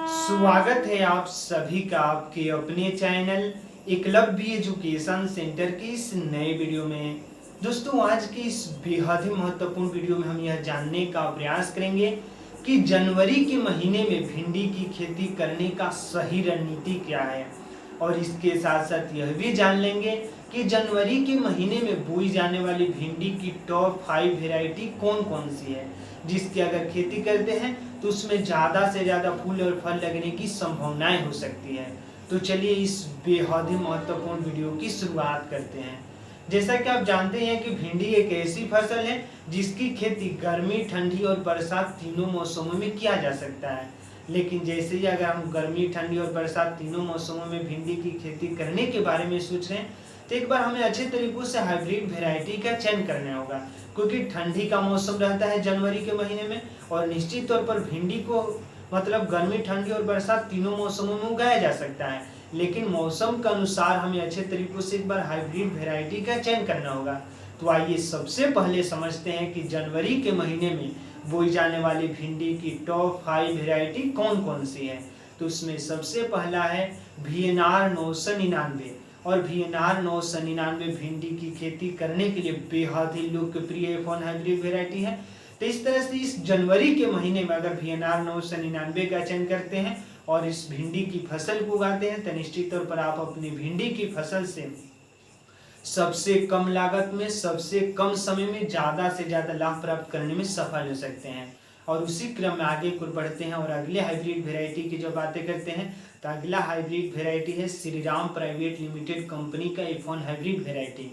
स्वागत है आप सभी का आपके अपने चैनल एकलव्य एजुकेशन सेंटर की इस नए वीडियो में। दोस्तों, आज की इस बेहद ही महत्वपूर्ण वीडियो में हम यह जानने का प्रयास करेंगे कि जनवरी के महीने में भिंडी की खेती करने का सही रणनीति क्या है, और इसके साथ साथ यह भी जान लेंगे कि जनवरी के महीने में बोई जाने वाली भिंडी की टॉप 5 वेराइटी कौन कौन सी है, जिसकी अगर खेती करते हैं तो उसमें ज़्यादा से ज़्यादा फूल और फल लगने की संभावनाएं हो सकती है। तो चलिए इस बेहद ही महत्वपूर्ण वीडियो की शुरुआत करते हैं। जैसा कि आप जानते हैं कि भिंडी एक ऐसी फसल है जिसकी खेती गर्मी, ठंडी और बरसात तीनों मौसमों में किया जा सकता है। लेकिन जैसे ही अगर हम गर्मी, ठंडी और बरसात तीनों मौसमों में भिंडी की खेती करने के बारे में सोच रहे हैं तो एक बार हमें अच्छे तरीकों से हाइब्रिड वेराइटी का चयन करना होगा, क्योंकि ठंडी का मौसम रहता है जनवरी के महीने में और निश्चित तौर पर भिंडी को मतलब गर्मी, ठंडी और बरसात तीनों मौसमों में उगाया जा सकता है। लेकिन मौसम के अनुसार हमें अच्छे तरीकों से एक बार हाइब्रिड वेराइटी का चयन करना होगा। तो आइए सबसे पहले समझते हैं कि जनवरी के महीने में बोई जाने वाली भिंडी की टॉप 5 वेराइटी कौन कौन सी है। तो उसमें सबसे पहला है VNR 999। और VNR 999 भिंडी की खेती करने के लिए बेहद ही लोकप्रिय F1 हाइब्रिड वेराइटी है। तो इस तरह से इस जनवरी के महीने में अगर VNR 999 का चयन करते हैं और इस भिंडी की फसल को उगाते हैं तो निश्चित तौर पर आप अपनी भिंडी की फसल से सबसे कम लागत में, सबसे कम समय में ज़्यादा से ज़्यादा लाभ प्राप्त करने में सफल हो सकते हैं। और उसी क्रम में आगे को बढ़ते हैं और अगले हाइब्रिड वेराइटी की जो बातें करते हैं तो अगला हाइब्रिड वेराइटी है Shri Ram private limited company का F1 हाइब्रिड वेराइटी।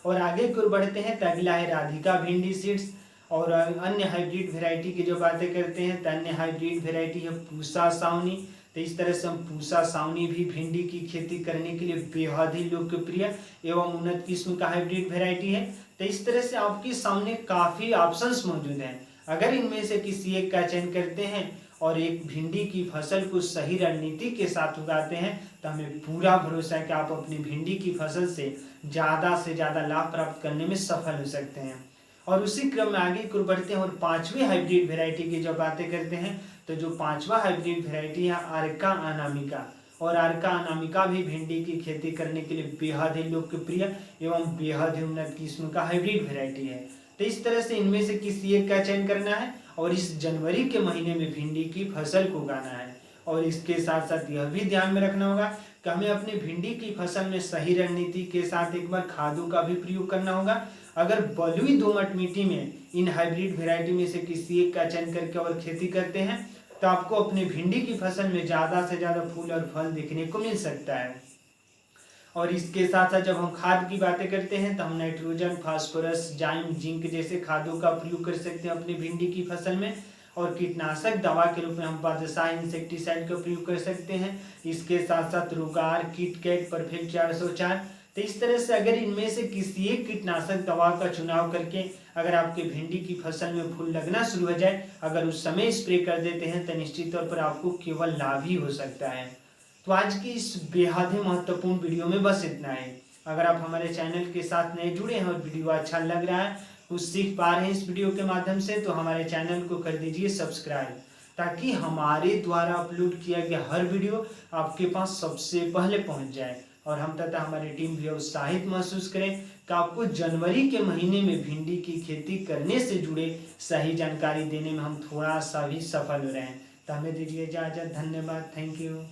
और आगे को बढ़ते हैं तो अगला है राधिका भिंडी सीड्स। और अन्य हाइब्रिड वेराइटी की जो बातें करते हैं तो अन्य हाइब्रिड वेराइटी है पूसा सावनी। तो इस तरह से हम पूसा सावनी भी भिंडी की खेती करने के लिए बेहद ही लोकप्रिय एवं उन्नत किस्म का हाइब्रिड वेराइटी है। तो इस तरह से आपके सामने काफ़ी ऑप्शंस मौजूद हैं। अगर इनमें से किसी एक का चयन करते हैं और एक भिंडी की फसल को सही रणनीति के साथ उगाते हैं तो हमें पूरा भरोसा है कि आप अपनी भिंडी की फसल से ज़्यादा लाभ प्राप्त करने में सफल हो सकते हैं। और उसी क्रम में आगे को बढ़ते हैं और पांचवी हाइब्रिड वेराइटी की जो बातें करते हैं तो जो पांचवा हाइब्रिड वेराइटी है अर्का अनामिका। और अर्का अनामिका भी भिंडी की खेती करने के लिए बेहद ही लोकप्रिय एवं बेहद ही उन्नत किस्म का हाइब्रिड वेराइटी है। तो इस तरह से इनमें से किसी एक का चयन करना है और इस जनवरी के महीने में भिंडी की फसल को उगाना है। और इसके साथ साथ यह भी ध्यान में रखना होगा कि हमें अपनी भिंडी की फसल में सही रणनीति के साथ एक बार खादों का भी प्रयोग करना होगा। अगर बलुई दोमट मिट्टी में इन हाइब्रिड वेराइटी में से किसी एक का चयन करके और खेती करते हैं तो आपको अपनी भिंडी की फसल में ज़्यादा से ज़्यादा फूल और फल देखने को मिल सकता है। और इसके साथ साथ जब हम खाद की बातें करते हैं तो हम नाइट्रोजन, फास्फोरस, जाइम, जिंक जैसे खादों का प्रयोग कर सकते हैं अपनी भिंडी की फसल में। और कीटनाशक दवा के रूप में हम बादशाह इंसेक्टिसाइड का प्रयोग कर सकते हैं। इसके साथ साथ रुगार, किटकैट, परफेक्ट 404। तो इस तरह से अगर इनमें से किसी एक कीटनाशक दवा का चुनाव करके अगर आपके भिंडी की फसल में फूल लगना शुरू हो जाए, अगर उस समय स्प्रे कर देते हैं तो निश्चित तौर पर आपको केवल लाभ ही हो सकता है। तो आज की इस बेहद ही महत्वपूर्ण वीडियो में बस इतना है। अगर आप हमारे चैनल के साथ नए जुड़े हैं और वीडियो अच्छा लग रहा है, कुछ सीख पा रहे हैं इस वीडियो के माध्यम से, तो हमारे चैनल को कर दीजिए सब्सक्राइब, ताकि हमारे द्वारा अपलोड किया गया हर वीडियो आपके पास सबसे पहले पहुंच जाए और हम तथा हमारी टीम भी उत्साहित महसूस करें कि आपको जनवरी के महीने में भिंडी की खेती करने से जुड़े सही जानकारी देने में हम थोड़ा सा भी सफल हो रहे हैं। तो हमें दीजिए इजाजत। धन्यवाद। Thank you.